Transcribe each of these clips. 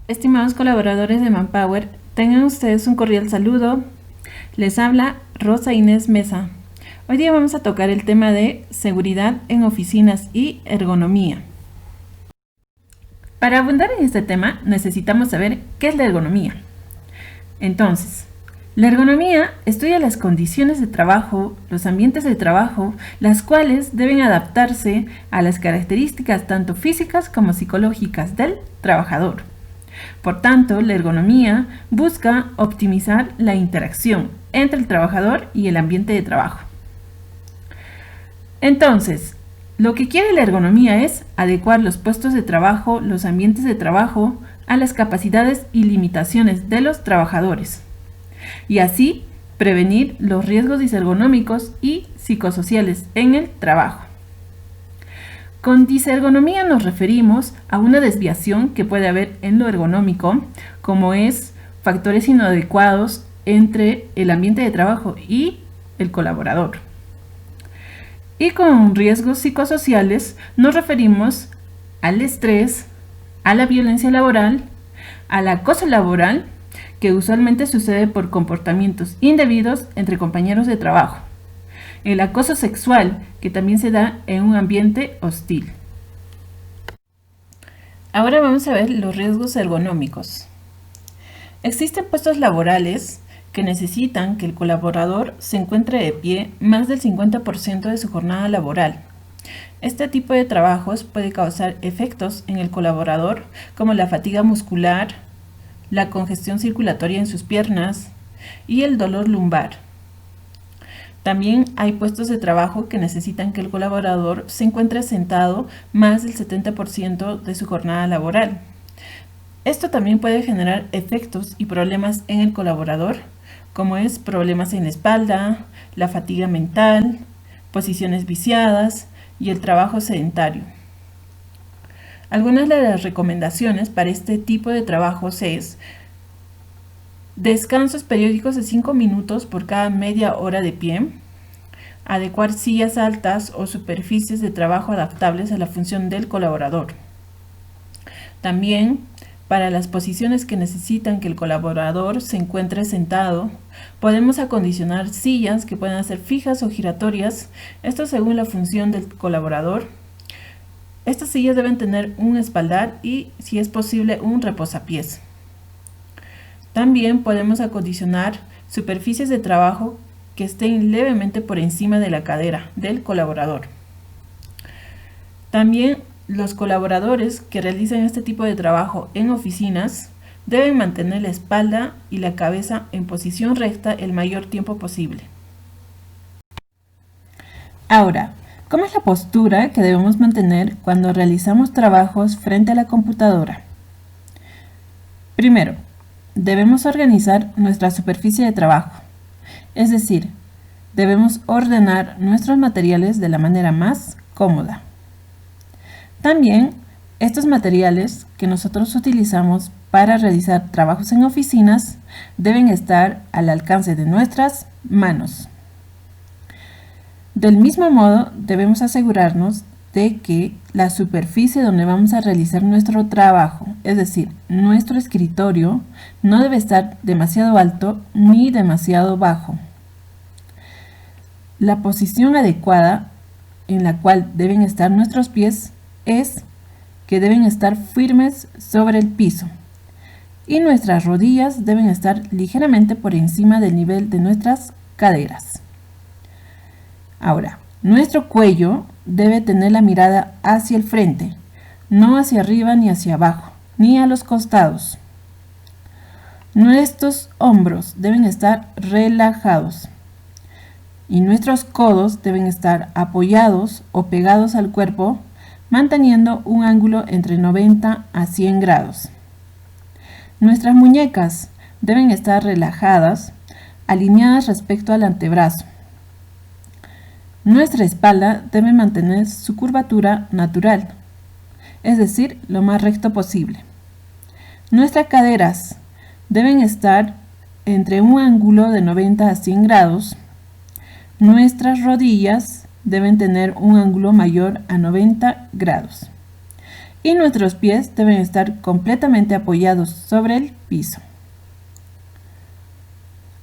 Estimados colaboradores de Manpower, tengan ustedes un cordial saludo. Les habla Rosa Inés Mesa. Hoy día vamos a tocar el tema de seguridad en oficinas y ergonomía. Para abundar en este tema necesitamos saber qué es la ergonomía. Entonces, la ergonomía estudia las condiciones de trabajo, los ambientes de trabajo, las cuales deben adaptarse a las características tanto físicas como psicológicas del trabajador. Por tanto, la ergonomía busca optimizar la interacción entre el trabajador y el ambiente de trabajo. Entonces, lo que quiere la ergonomía es adecuar los puestos de trabajo, los ambientes de trabajo, a las capacidades y limitaciones de los trabajadores, y así prevenir los riesgos disergonómicos y psicosociales en el trabajo. Con disergonomía nos referimos a una desviación que puede haber en lo ergonómico, como es factores inadecuados entre el ambiente de trabajo y el colaborador. Y con riesgos psicosociales nos referimos al estrés, a la violencia laboral, al acoso laboral, que usualmente sucede por comportamientos indebidos entre compañeros de trabajo. El acoso sexual, que también se da en un ambiente hostil. Ahora vamos a ver los riesgos ergonómicos. Existen puestos laborales que necesitan que el colaborador se encuentre de pie más del 50% de su jornada laboral. Este tipo de trabajos puede causar efectos en el colaborador como la fatiga muscular, la congestión circulatoria en sus piernas y el dolor lumbar. También hay puestos de trabajo que necesitan que el colaborador se encuentre sentado más del 70% de su jornada laboral. Esto también puede generar efectos y problemas en el colaborador, como es problemas en la espalda, la fatiga mental, posiciones viciadas y el trabajo sedentario. Algunas de las recomendaciones para este tipo de trabajos es descansos periódicos de 5 minutos por cada media hora de pie, adecuar sillas altas o superficies de trabajo adaptables a la función del colaborador. También, para las posiciones que necesitan que el colaborador se encuentre sentado, podemos acondicionar sillas que puedan ser fijas o giratorias, esto según la función del colaborador. Estas sillas deben tener un espaldar y, si es posible, un reposapiés. También podemos acondicionar superficies de trabajo que estén levemente por encima de la cadera del colaborador. También los colaboradores que realizan este tipo de trabajo en oficinas deben mantener la espalda y la cabeza en posición recta el mayor tiempo posible. Ahora, ¿cómo es la postura que debemos mantener cuando realizamos trabajos frente a la computadora? Primero, debemos organizar nuestra superficie de trabajo, es decir, debemos ordenar nuestros materiales de la manera más cómoda. También, estos materiales que nosotros utilizamos para realizar trabajos en oficinas deben estar al alcance de nuestras manos. Del mismo modo, debemos asegurarnos de que la superficie donde vamos a realizar nuestro trabajo, es decir, nuestro escritorio, no debe estar demasiado alto ni demasiado bajo. La posición adecuada en la cual deben estar nuestros pies es que deben estar firmes sobre el piso y nuestras rodillas deben estar ligeramente por encima del nivel de nuestras caderas. Ahora, nuestro cuello debe tener la mirada hacia el frente, no hacia arriba ni hacia abajo, ni a los costados. Nuestros hombros deben estar relajados y nuestros codos deben estar apoyados o pegados al cuerpo, manteniendo un ángulo entre 90 a 100 grados. Nuestras muñecas deben estar relajadas, alineadas respecto al antebrazo. Nuestra espalda debe mantener su curvatura natural, es decir, lo más recto posible. Nuestras caderas deben estar entre un ángulo de 90 a 100 grados. Nuestras rodillas deben tener un ángulo mayor a 90 grados. y nuestros pies deben estar completamente apoyados sobre el piso.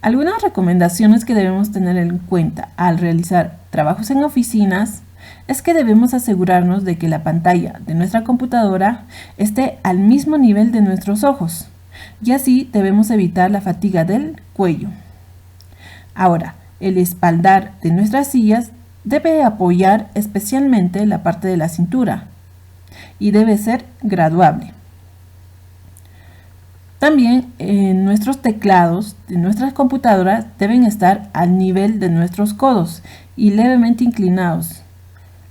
Algunas recomendaciones que debemos tener en cuenta al realizar trabajos en oficinas es que debemos asegurarnos de que la pantalla de nuestra computadora esté al mismo nivel de nuestros ojos, y así debemos evitar la fatiga del cuello. Ahora, el espaldar de nuestras sillas debe apoyar especialmente la parte de la cintura y debe ser graduable. También nuestros teclados de nuestras computadoras deben estar al nivel de nuestros codos y levemente inclinados.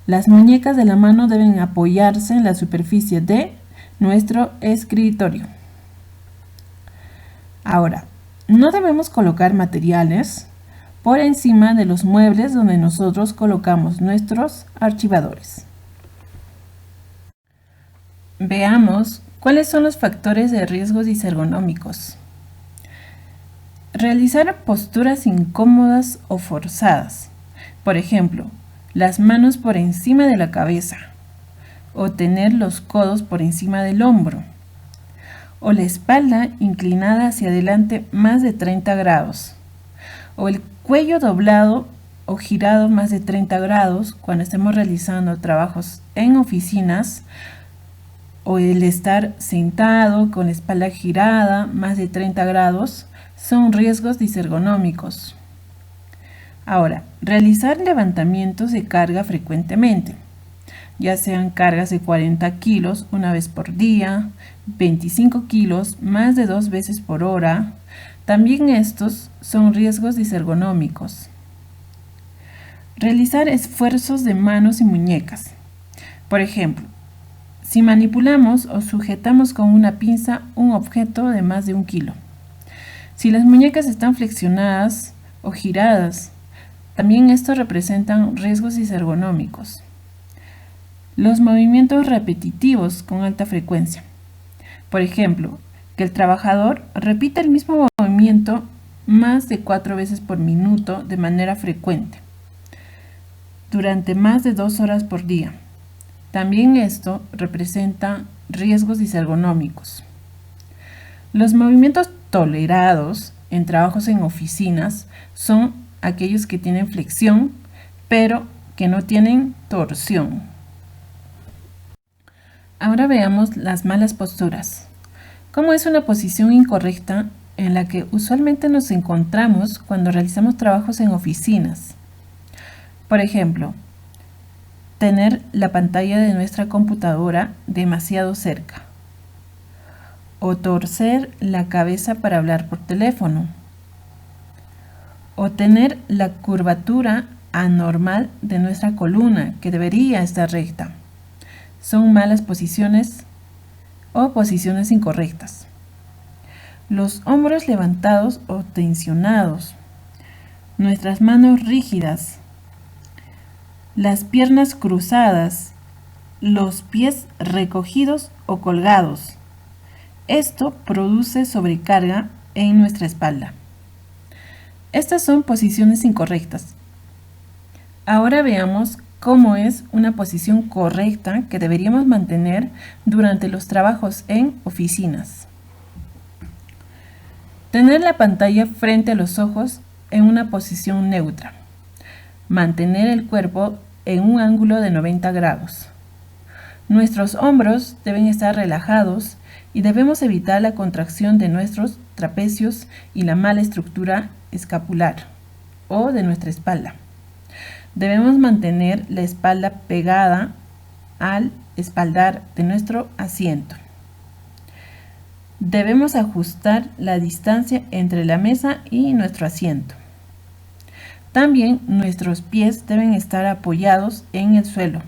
Las muñecas de la mano deben apoyarse en la superficie de nuestro escritorio. Ahora, no debemos colocar materiales por encima de los muebles donde nosotros colocamos nuestros archivadores. Veamos cuáles son los factores de riesgo disergonómicos. Realizar posturas incómodas o forzadas. Por ejemplo, las manos por encima de la cabeza, o tener los codos por encima del hombro, o la espalda inclinada hacia adelante más de 30 grados, o el cuello doblado o girado más de 30 grados cuando estemos realizando trabajos en oficinas, o el estar sentado con la espalda girada más de 30 grados son riesgos disergonómicos. Ahora, realizar levantamientos de carga frecuentemente, ya sean cargas de 40 kilos una vez por día, 25 kilos más de 2 veces por hora, también estos son riesgos disergonómicos. Realizar esfuerzos de manos y muñecas. Por ejemplo, si manipulamos o sujetamos con una pinza un objeto de más de 1 kilo. Si las muñecas están flexionadas o giradas, también estos representan riesgos disergonómicos. Los movimientos repetitivos con alta frecuencia. Por ejemplo, que el trabajador repita el mismo movimiento más de 4 veces por minuto de manera frecuente, durante más de 2 horas por día. También esto representa riesgos disergonómicos. Los movimientos tolerados en trabajos en oficinas son aquellos que tienen flexión, pero que no tienen torsión. Ahora veamos las malas posturas. ¿Cómo es una posición incorrecta en la que usualmente nos encontramos cuando realizamos trabajos en oficinas? Por ejemplo, tener la pantalla de nuestra computadora demasiado cerca, o torcer la cabeza para hablar por teléfono, o tener la curvatura anormal de nuestra columna que debería estar recta. Son malas posiciones o posiciones incorrectas. Los hombros levantados o tensionados, nuestras manos rígidas, las piernas cruzadas, los pies recogidos o colgados. Esto produce sobrecarga en nuestra espalda. Estas son posiciones incorrectas. Ahora veamos cómo es una posición correcta que deberíamos mantener durante los trabajos en oficinas. Tener la pantalla frente a los ojos en una posición neutra. Mantener el cuerpo en un ángulo de 90 grados. Nuestros hombros deben estar relajados y debemos evitar la contracción de nuestros trapecios y la mala estructura escapular o de nuestra espalda. Debemos mantener la espalda pegada al espaldar de nuestro asiento. Debemos ajustar la distancia entre la mesa y nuestro asiento. También nuestros pies deben estar apoyados en el suelo.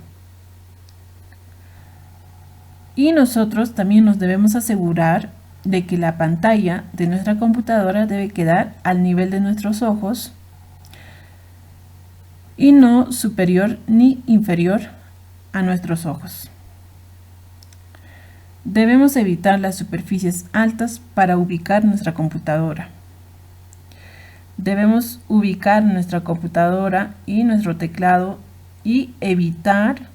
Y nosotros también nos debemos asegurar de que la pantalla de nuestra computadora debe quedar al nivel de nuestros ojos y no superior ni inferior a nuestros ojos. Debemos evitar las superficies altas para ubicar nuestra computadora. Debemos ubicar nuestra computadora y nuestro teclado y evitar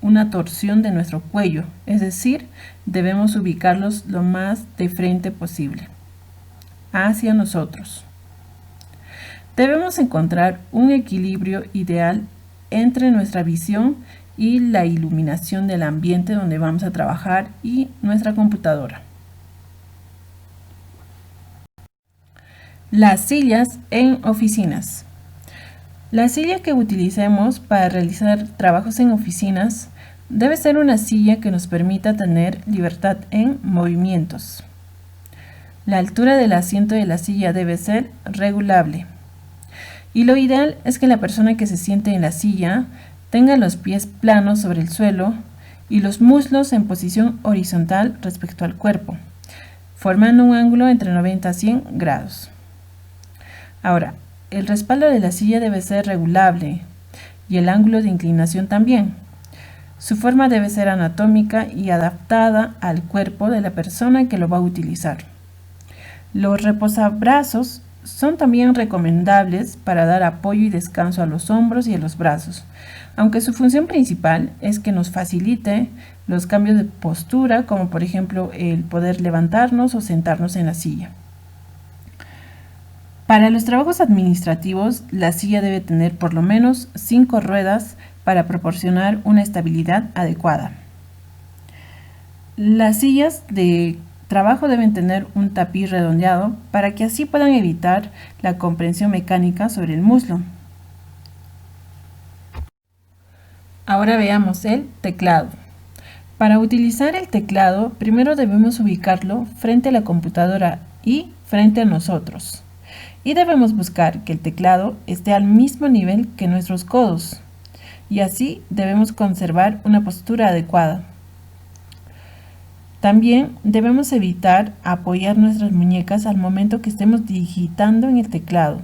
una torsión de nuestro cuello, es decir, debemos ubicarlos lo más de frente posible, hacia nosotros. Debemos encontrar un equilibrio ideal entre nuestra visión y la iluminación del ambiente donde vamos a trabajar y nuestra computadora. Las sillas en oficinas. La silla que utilicemos para realizar trabajos en oficinas debe ser una silla que nos permita tener libertad en movimientos. La altura del asiento de la silla debe ser regulable. Y lo ideal es que la persona que se siente en la silla tenga los pies planos sobre el suelo y los muslos en posición horizontal respecto al cuerpo, formando un ángulo entre 90 a 100 grados. Ahora, el respaldo de la silla debe ser regulable y el ángulo de inclinación también. Su forma debe ser anatómica y adaptada al cuerpo de la persona que lo va a utilizar. Los reposabrazos son también recomendables para dar apoyo y descanso a los hombros y a los brazos, aunque su función principal es que nos facilite los cambios de postura, como por ejemplo el poder levantarnos o sentarnos en la silla. Para los trabajos administrativos, la silla debe tener por lo menos 5 ruedas para proporcionar una estabilidad adecuada. Las sillas de trabajo deben tener un tapiz redondeado para que así puedan evitar la compresión mecánica sobre el muslo. Ahora veamos el teclado. Para utilizar el teclado, primero debemos ubicarlo frente a la computadora y frente a nosotros. Y debemos buscar que el teclado esté al mismo nivel que nuestros codos. Y así debemos conservar una postura adecuada. También debemos evitar apoyar nuestras muñecas al momento que estemos digitando en el teclado.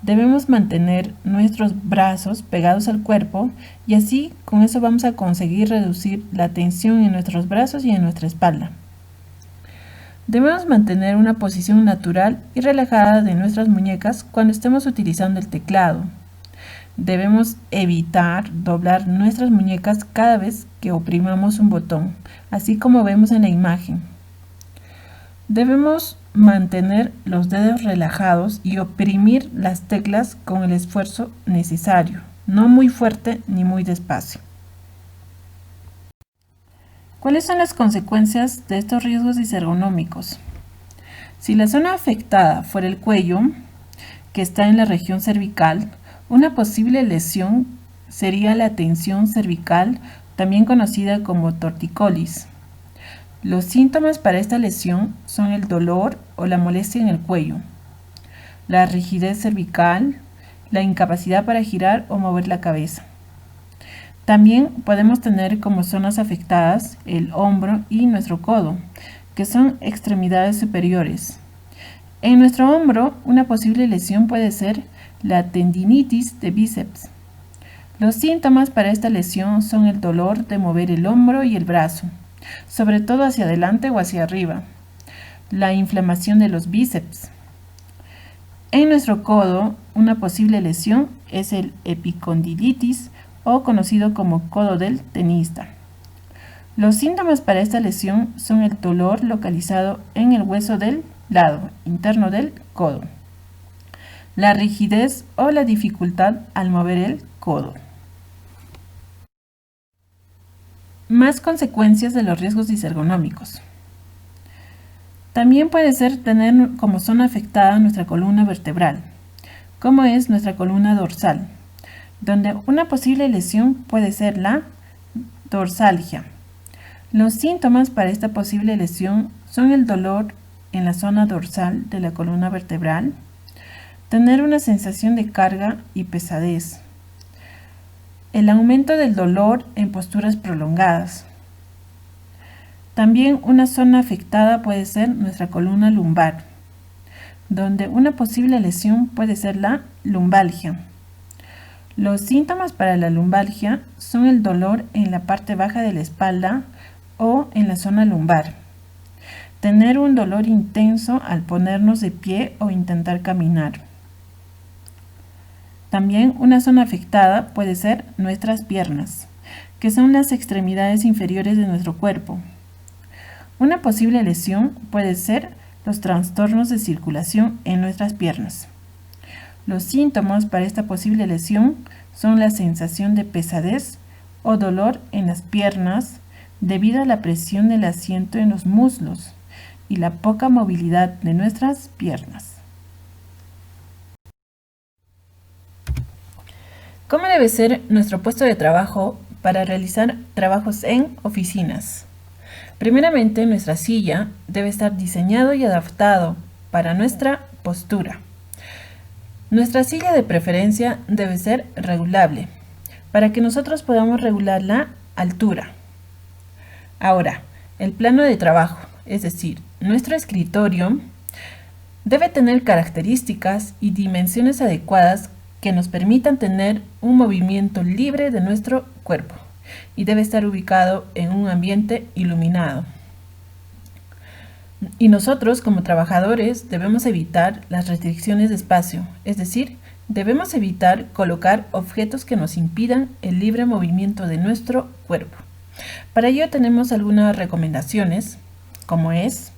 Debemos mantener nuestros brazos pegados al cuerpo y así con eso vamos a conseguir reducir la tensión en nuestros brazos y en nuestra espalda. Debemos mantener una posición natural y relajada de nuestras muñecas cuando estemos utilizando el teclado. Debemos evitar doblar nuestras muñecas cada vez que oprimamos un botón, así como vemos en la imagen. Debemos mantener los dedos relajados y oprimir las teclas con el esfuerzo necesario, no muy fuerte ni muy despacio. ¿Cuáles son las consecuencias de estos riesgos disergonómicos? Si la zona afectada fuera el cuello, que está en la región cervical, una posible lesión sería la tensión cervical, también conocida como torticolis. Los síntomas para esta lesión son el dolor o la molestia en el cuello, la rigidez cervical, la incapacidad para girar o mover la cabeza. También podemos tener como zonas afectadas el hombro y nuestro codo, que son extremidades superiores. En nuestro hombro, una posible lesión puede ser la tendinitis de bíceps. Los síntomas para esta lesión son el dolor de mover el hombro y el brazo, sobre todo hacia adelante o hacia arriba, la inflamación de los bíceps. En nuestro codo, una posible lesión es el epicondilitis o conocido como codo del tenista. Los síntomas para esta lesión son el dolor localizado en el hueso del lado interno del codo, la rigidez o la dificultad al mover el codo. Más consecuencias de los riesgos disergonómicos. También puede ser tener como zona afectada nuestra columna vertebral, como es nuestra columna dorsal, donde una posible lesión puede ser la dorsalgia. Los síntomas para esta posible lesión son el dolor en la zona dorsal de la columna vertebral, tener una sensación de carga y pesadez, el aumento del dolor en posturas prolongadas. También una zona afectada puede ser nuestra columna lumbar, donde una posible lesión puede ser la lumbalgia. Los síntomas para la lumbalgia son el dolor en la parte baja de la espalda o en la zona lumbar. Tener un dolor intenso al ponernos de pie o intentar caminar. También una zona afectada puede ser nuestras piernas, que son las extremidades inferiores de nuestro cuerpo. Una posible lesión puede ser los trastornos de circulación en nuestras piernas. Los síntomas para esta posible lesión son la sensación de pesadez o dolor en las piernas debido a la presión del asiento en los muslos y la poca movilidad de nuestras piernas. ¿Cómo debe ser nuestro puesto de trabajo para realizar trabajos en oficinas? Primeramente, nuestra silla debe estar diseñado y adaptado para nuestra postura. Nuestra silla de preferencia debe ser regulable para que nosotros podamos regular la altura. Ahora, el plano de trabajo, es decir, nuestro escritorio, debe tener características y dimensiones adecuadas que nos permitan tener un movimiento libre de nuestro cuerpo y debe estar ubicado en un ambiente iluminado. Y nosotros, como trabajadores, debemos evitar las restricciones de espacio, es decir, debemos evitar colocar objetos que nos impidan el libre movimiento de nuestro cuerpo. Para ello tenemos algunas recomendaciones, como es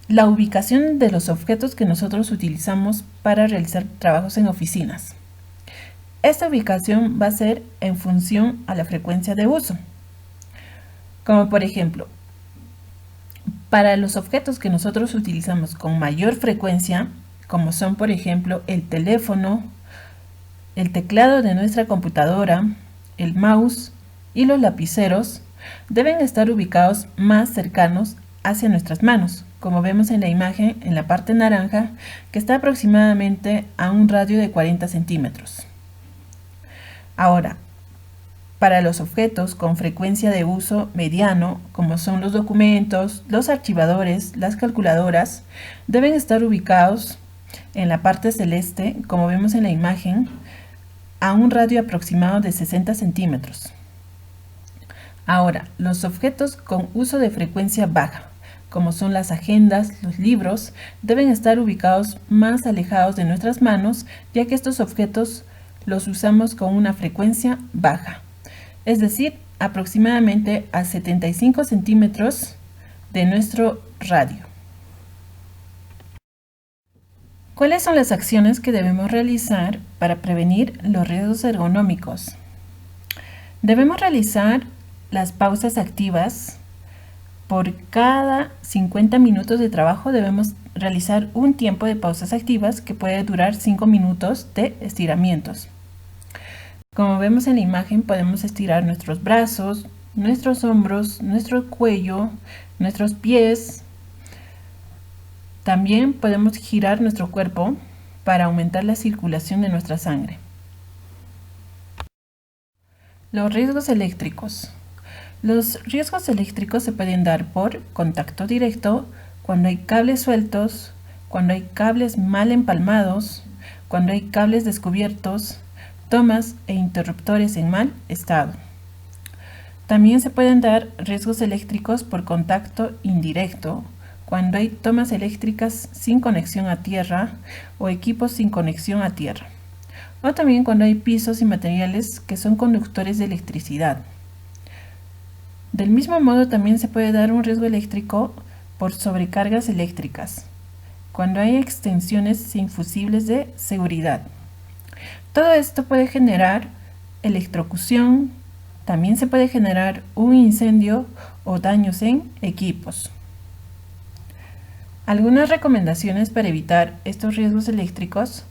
la ubicación de los objetos que nosotros utilizamos para realizar trabajos en oficinas. Esta ubicación va a ser en función a la frecuencia de uso. Como por ejemplo, para los objetos que nosotros utilizamos con mayor frecuencia, como son por ejemplo el teléfono, el teclado de nuestra computadora, el mouse y los lapiceros, deben estar ubicados más cercanos hacia nuestras manos, como vemos en la imagen en la parte naranja, que está aproximadamente a un radio de 40 centímetros. Ahora, para los objetos con frecuencia de uso mediano, como son los documentos, los archivadores, las calculadoras, deben estar ubicados en la parte celeste, como vemos en la imagen, a un radio aproximado de 60 centímetros. Ahora, los objetos con uso de frecuencia baja, como son las agendas, los libros, deben estar ubicados más alejados de nuestras manos, ya que estos objetos los usamos con una frecuencia baja, es decir, aproximadamente a 75 centímetros de nuestro radio. ¿Cuáles son las acciones que debemos realizar para prevenir los riesgos ergonómicos? Debemos realizar las pausas activas. Por cada 50 minutos de trabajo debemos realizar un tiempo de pausas activas que puede durar 5 minutos de estiramientos. Como vemos en la imagen, podemos estirar nuestros brazos, nuestros hombros, nuestro cuello, nuestros pies. También podemos girar nuestro cuerpo para aumentar la circulación de nuestra sangre. Los riesgos eléctricos. Los riesgos eléctricos se pueden dar por contacto directo, cuando hay cables sueltos, cuando hay cables mal empalmados, cuando hay cables descubiertos, tomas e interruptores en mal estado. También se pueden dar riesgos eléctricos por contacto indirecto, cuando hay tomas eléctricas sin conexión a tierra o equipos sin conexión a tierra. O también cuando hay pisos y materiales que son conductores de electricidad. Del mismo modo, también se puede dar un riesgo eléctrico por sobrecargas eléctricas, cuando hay extensiones sin fusibles de seguridad. Todo esto puede generar electrocución, también se puede generar un incendio o daños en equipos. Algunas recomendaciones para evitar estos riesgos eléctricos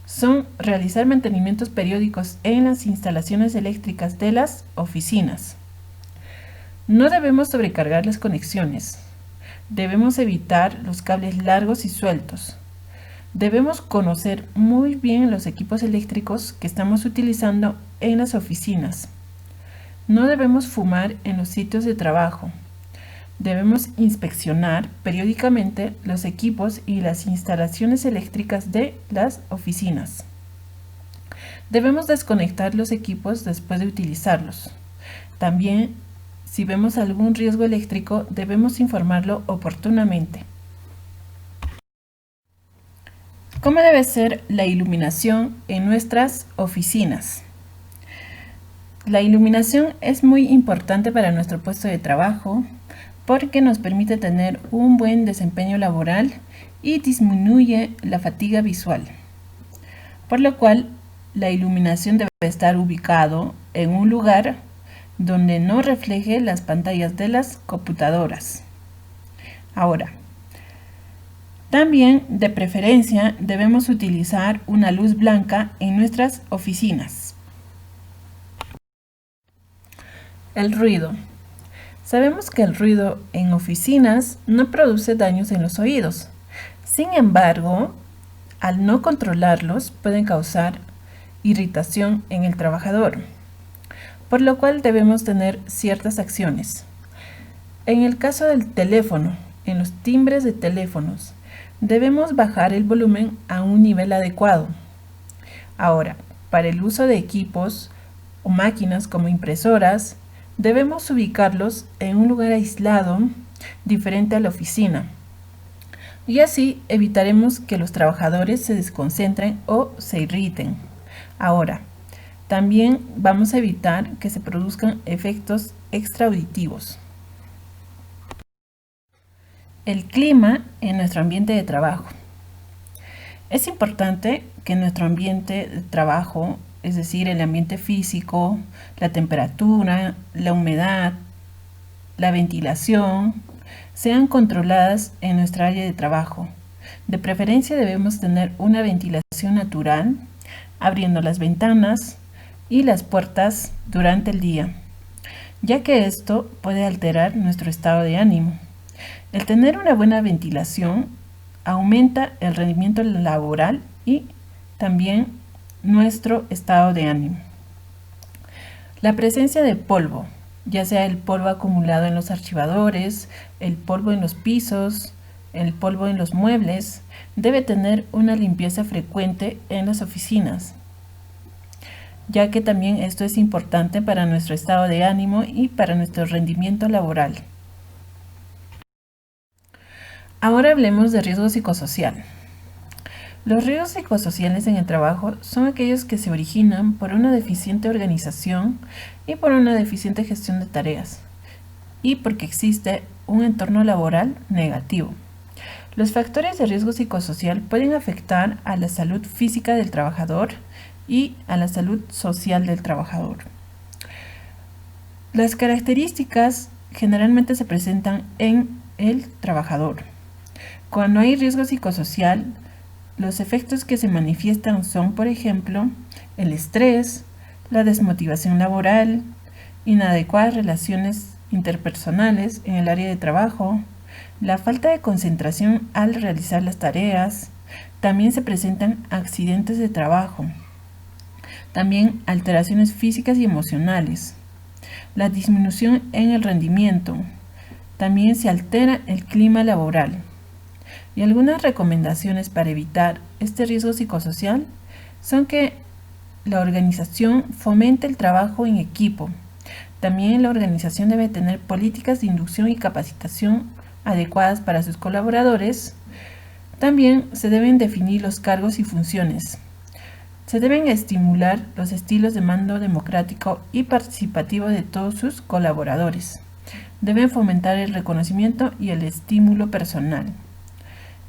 son realizar mantenimientos periódicos en las instalaciones eléctricas de las oficinas. No debemos sobrecargar las conexiones. Debemos evitar los cables largos y sueltos. Debemos conocer muy bien los equipos eléctricos que estamos utilizando en las oficinas. No debemos fumar en los sitios de trabajo. Debemos inspeccionar periódicamente los equipos y las instalaciones eléctricas de las oficinas. Debemos desconectar los equipos después de utilizarlos. También, si vemos algún riesgo eléctrico, debemos informarlo oportunamente. ¿Cómo debe ser la iluminación en nuestras oficinas? La iluminación es muy importante para nuestro puesto de trabajo porque nos permite tener un buen desempeño laboral y disminuye la fatiga visual, por lo cual la iluminación debe estar ubicado en un lugar donde no refleje las pantallas de las computadoras. Ahora, también de preferencia debemos utilizar una luz blanca en nuestras oficinas. El ruido. Sabemos que el ruido en oficinas no produce daños en los oídos. Sin embargo, al no controlarlos pueden causar irritación en el trabajador, por lo cual debemos tener ciertas acciones. En el caso del teléfono, en los timbres de teléfonos, debemos bajar el volumen a un nivel adecuado. Ahora, para el uso de equipos o máquinas como impresoras, debemos ubicarlos en un lugar aislado, diferente a la oficina. Y así evitaremos que los trabajadores se desconcentren o se irriten. Ahora, también vamos a evitar que se produzcan efectos extraauditivos. El clima en nuestro ambiente de trabajo. Es importante que nuestro ambiente de trabajo, es decir, el ambiente físico, la temperatura, la humedad, la ventilación, sean controladas en nuestra área de trabajo. De preferencia debemos tener una ventilación natural, abriendo las ventanas y las puertas durante el día, ya que esto puede alterar nuestro estado de ánimo. El tener una buena ventilación aumenta el rendimiento laboral y también nuestro estado de ánimo. La presencia de polvo, ya sea el polvo acumulado en los archivadores, el polvo en los pisos, el polvo en los muebles, debe tener una limpieza frecuente en las oficinas, ya que también esto es importante para nuestro estado de ánimo y para nuestro rendimiento laboral. Ahora hablemos de riesgo psicosocial. Los riesgos psicosociales en el trabajo son aquellos que se originan por una deficiente organización y por una deficiente gestión de tareas, y porque existe un entorno laboral negativo. Los factores de riesgo psicosocial pueden afectar a la salud física del trabajador y a la salud social del trabajador. Las características generalmente se presentan en el trabajador. Cuando hay riesgo psicosocial, los efectos que se manifiestan son, por ejemplo, el estrés, la desmotivación laboral, inadecuadas relaciones interpersonales en el área de trabajo, la falta de concentración al realizar las tareas. También se presentan accidentes de trabajo, también alteraciones físicas y emocionales, la disminución en el rendimiento, también se altera el clima laboral. Y algunas recomendaciones para evitar este riesgo psicosocial son que la organización fomente el trabajo en equipo. También la organización debe tener políticas de inducción y capacitación adecuadas para sus colaboradores. También se deben definir los cargos y funciones. Se deben estimular los estilos de mando democrático y participativo de todos sus colaboradores. Deben fomentar el reconocimiento y el estímulo personal.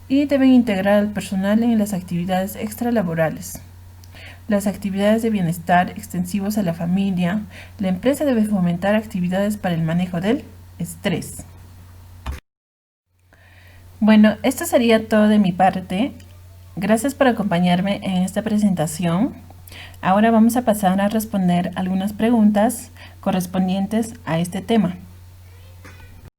Y deben integrar al personal en las actividades extralaborales. Las actividades de bienestar extensivos a la familia. La empresa debe fomentar actividades para el manejo del estrés. Bueno, esto sería todo de mi parte. Gracias por acompañarme en esta presentación. Ahora vamos a pasar a responder algunas preguntas correspondientes a este tema.